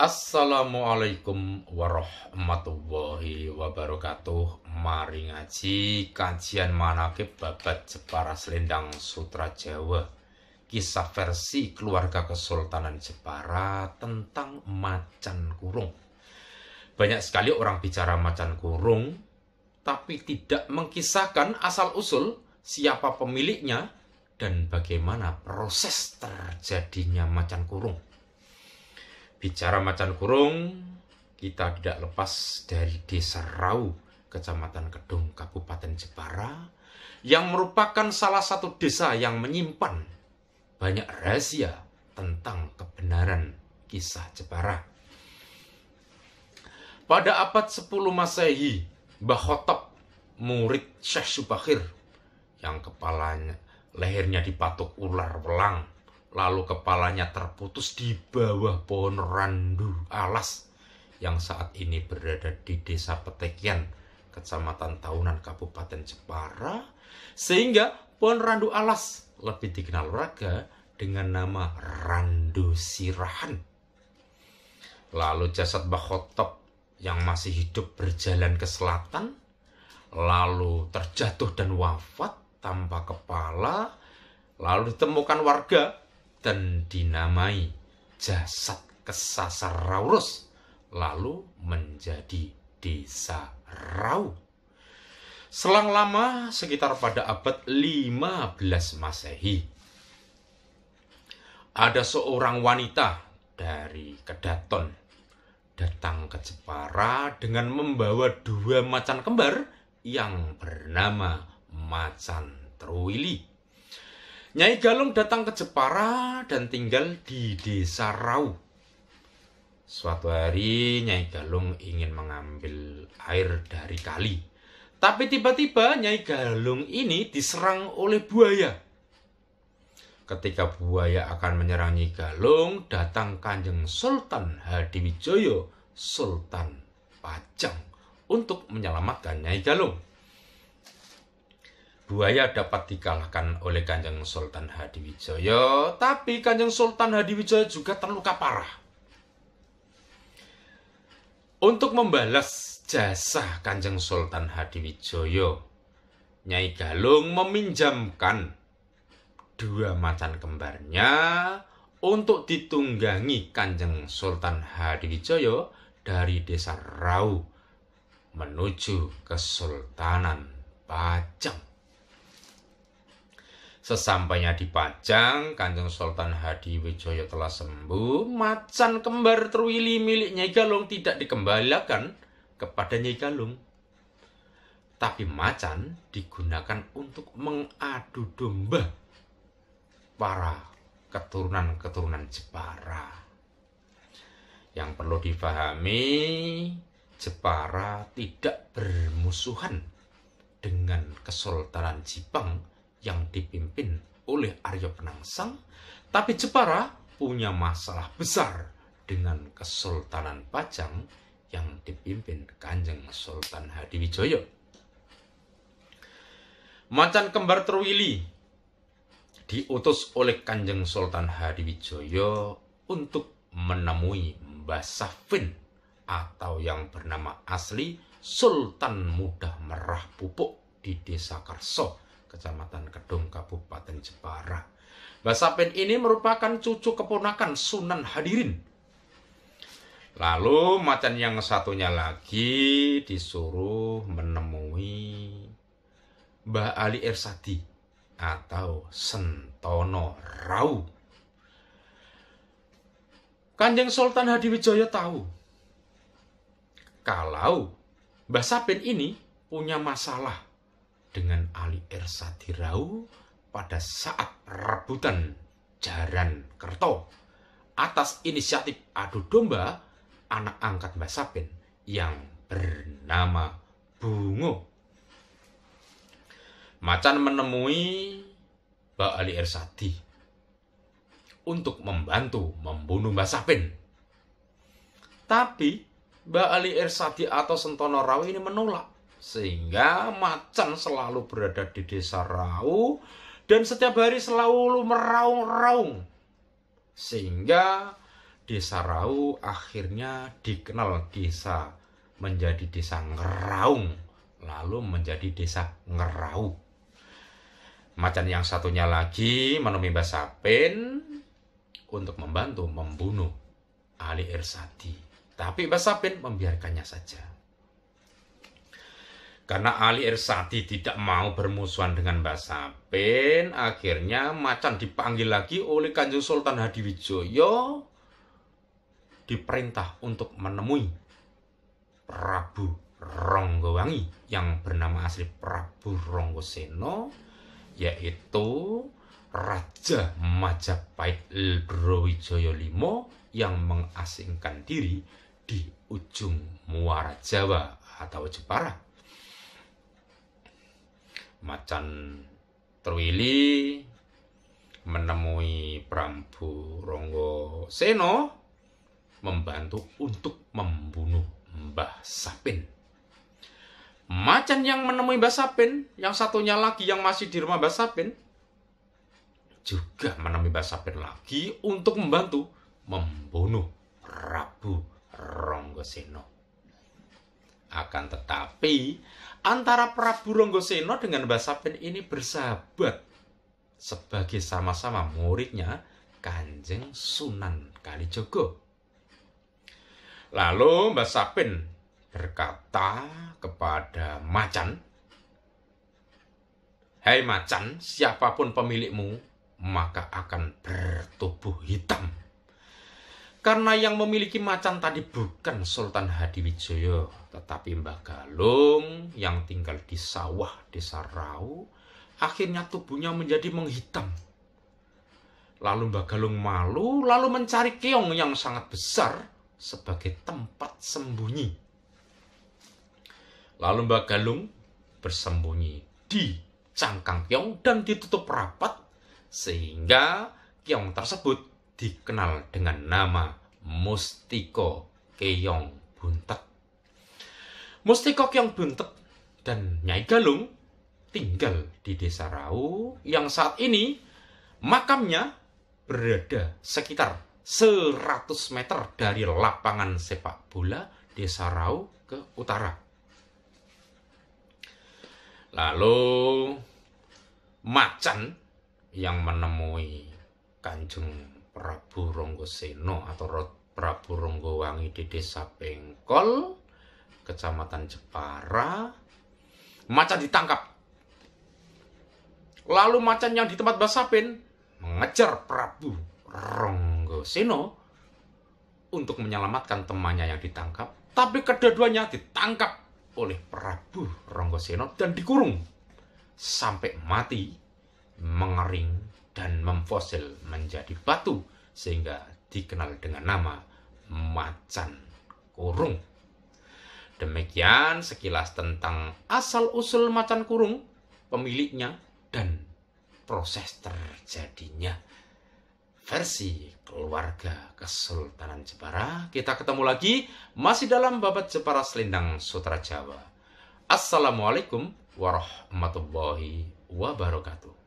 Assalamualaikum warahmatullahi wabarakatuh. Mari ngaji kajian manaqib babat Jepara Selendang Sutra Jawa. Kisah versi keluarga Kesultanan Jepara tentang macan kurung. Banyak sekali orang bicara macan kurung, tapi tidak mengkisahkan asal-usul siapa pemiliknya dan bagaimana proses terjadinya macan kurung. Bicara macan kurung, kita tidak lepas dari Desa Rau, Kecamatan Kedung, Kabupaten Jepara, yang merupakan salah satu desa yang menyimpan banyak rahasia tentang kebenaran kisah Jepara. Pada abad 10 Masehi, Mbah Khotob, murid Syekh Subakir, yang kepalanya lehernya dipatuk ular welang, lalu kepalanya terputus di bawah pohon randu alas yang saat ini berada di Desa Petekian, Kecamatan Taunan, Kabupaten Jepara, sehingga pohon randu alas lebih dikenal warga dengan nama randu sirahan. Lalu jasad Mbah Khotob yang masih hidup berjalan ke selatan, lalu terjatuh dan wafat tanpa kepala, lalu ditemukan warga dan dinamai jasad Kesasaraurus, lalu menjadi Desa Rau. Selang lama, sekitar pada abad 15 Masehi, ada seorang wanita dari Kedaton datang ke Jepara dengan membawa 2 macan kembar yang bernama Macan Truwili. Nyai Galung datang ke Jepara dan tinggal di Desa Rau. Suatu hari Nyai Galung ingin mengambil air dari kali. Tapi tiba-tiba Nyai Galung ini diserang oleh buaya. Ketika buaya akan menyerang Nyai Galung, datang Kanjeng Sultan Hadiwijaya, Sultan Pajang, untuk menyelamatkan Nyai Galung. Buaya dapat dikalahkan oleh Kanjeng Sultan Hadiwijaya, tapi Kanjeng Sultan Hadiwijaya juga terluka parah. Untuk membalas jasa Kanjeng Sultan Hadiwijaya, Nyai Galung meminjamkan 2 macan kembarnya untuk ditunggangi Kanjeng Sultan Hadiwijaya dari Desa Rau menuju Kesultanan Pajang. Sesampainya di Pajang, Kanjeng Sultan Hadiwijaya telah sembuh. Macan kembar Truwili milik Nyai Galung tidak dikembalikan kepada Nyai Galung, tapi macan digunakan untuk mengadu domba para keturunan-keturunan Jepara. Yang perlu difahami, Jepara tidak bermusuhan dengan Kesultanan Jipang yang dipimpin oleh Arya Penangsang, tapi Jepara punya masalah besar dengan Kesultanan Pajang yang dipimpin Kanjeng Sultan Hadiwijaya. Macan kembar Truwili diutus oleh Kanjeng Sultan Hadiwijaya untuk menemui Mbah Safin atau yang bernama asli Sultan Mudah Merah Pupuk di Desa Karso, Kecamatan Kedung, Kabupaten Jepara. Mbah Safin ini merupakan cucu keponakan Sunan Hadirin. Lalu macan yang satunya lagi disuruh menemui Mbah Ali Irsadi atau Sentono Rau. Kanjeng Sultan Hadiwijaya tahu kalau Mbah Safin ini punya masalah dengan Ali Irsadi Rau pada saat rebutan Jaran Kerto atas inisiatif adu domba anak angkat Mbah Safin yang bernama Bungo. Macan menemui Mbah Ali Irsadi untuk membantu membunuh Mbah Safin. Tapi Mbah Ali Irsadi atau Sentono Rau ini menolak, sehingga macan selalu berada di Desa Rau dan setiap hari selalu meraung-raung. Sehingga Desa Rau akhirnya dikenal menjadi desa Ngeraung, lalu menjadi desa Ngerau. Macan yang satunya lagi menemui Mbah Sapin untuk membantu membunuh Ali Irsadi. Tapi Mbah Sapin membiarkannya saja. Karena Ali Irsadi tidak mau bermusuhan dengan Mbah Sapin, akhirnya Macan dipanggil lagi oleh Kanjeng Sultan Hadiwijoyo, diperintah untuk menemui Prabu Ronggowangi yang bernama asli Prabu Ronggoseno, yaitu Raja Majapahit Brawijaya V yang mengasingkan diri di ujung muara Jawa atau Jepara. Macan terwili menemui Prabu Ronggoseno membantu untuk membunuh Mbah Sapin. Macan yang menemui Mbah Sapin, yang satunya lagi yang masih di rumah Mbah Sapin, juga menemui Mbah Sapin lagi untuk membantu membunuh Prabu Ronggoseno. Akan tetapi, antara Prabu Ronggoseno dengan Mbah Sapin ini bersahabat sebagai sama-sama muridnya Kanjeng Sunan Kalijaga. Lalu Mbah Sapin berkata kepada Macan, "Hai Macan, siapapun pemilikmu, maka akan bertubuh hitam." Karena yang memiliki Macan tadi bukan Sultan Hadiwijoyo, tetapi Mbah Galung yang tinggal di sawah Desa Rau, akhirnya tubuhnya menjadi menghitam. Lalu Mbah Galung malu, lalu mencari keong yang sangat besar sebagai tempat sembunyi. Lalu Mbah Galung bersembunyi di cangkang keong dan ditutup rapat, sehingga keong tersebut dikenal dengan nama Mustiko Keong Buntet. Mustiko Keong Buntet dan Nyai Galung tinggal di Desa Rau yang saat ini makamnya berada sekitar 100 meter dari lapangan sepak bola Desa Rau ke utara. Lalu Macan yang menemui Kanjeng Prabu Ronggoseno atau Prabu Ronggowangi di Desa Pengkol, Kecamatan Jepara, Macan ditangkap. Lalu Macan yang di tempat Mbah Sapin mengejar Prabu Ronggoseno untuk menyelamatkan temannya yang ditangkap, tapi kedua-duanya ditangkap oleh Prabu Ronggoseno dan dikurung sampai mati, mengering dan memfosil menjadi batu, sehingga dikenal dengan nama Macan Kurung. Demikian sekilas tentang asal-usul Macan Kurung, pemiliknya, dan proses terjadinya. Versi keluarga Kesultanan Jepara. Kita ketemu lagi masih dalam babat Jepara Selendang Sutra Jawa. Assalamualaikum warahmatullahi wabarakatuh.